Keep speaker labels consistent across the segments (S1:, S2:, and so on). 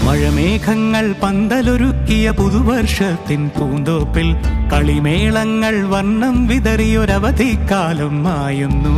S1: മഴമേഘങ്ങൾ പന്തലൊരുക്കിയ പുതുവർഷത്തിൻ പൂന്തോപ്പിൽ കളിമേളങ്ങൾ വർണ്ണം വിതറിയൊരവധിക്കാലം മായുന്നു.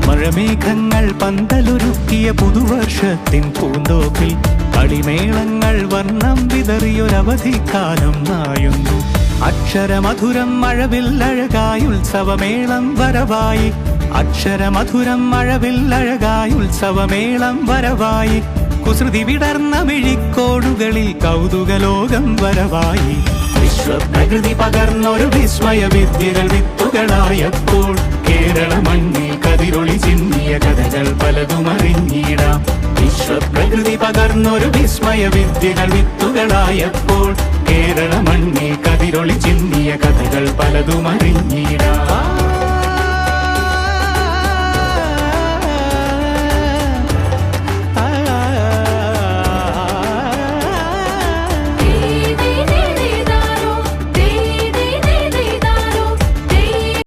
S1: മഴമേഘങ്ങൾ പന്തലൊരുക്കിയ പുതുവർഷത്തിൻ പൂന്തോപ്പിൽ കളിമേളങ്ങൾ വർണ്ണം വിതറിയൊരവധിക്കാലം മായുന്നു. അക്ഷരമധുരം മഴവില്ലഴകായി ഉത്സവമേളം വരവായി, അക്ഷരമധുരം മഴവില്ലഴകായി ഉത്സവമേളം വരവായി, കുസൃതി വിടർന്ന മിഴിക്കോടുകളിൽ കൗതുകലോകം വരവായി. വിശ്വപ്രകൃതി പകർന്നൊരു വിസ്മയ വിദ്യകൾ വിത്തുകളായപ്പോൾ കേരള മണ്ണിൽ കതിരൊളി ചിന്നിയ കഥകൾ പലതും അറിഞ്ഞിടാം. വിശ്വപ്രകൃതി പകർന്നൊരു വിസ്മയ വിദ്യകൾ വിത്തുകളായപ്പോൾ കേരള മണ്ണിൽ കതിരൊളി ചിന്നിയ കഥകൾ പലതും അറിഞ്ഞിടാം.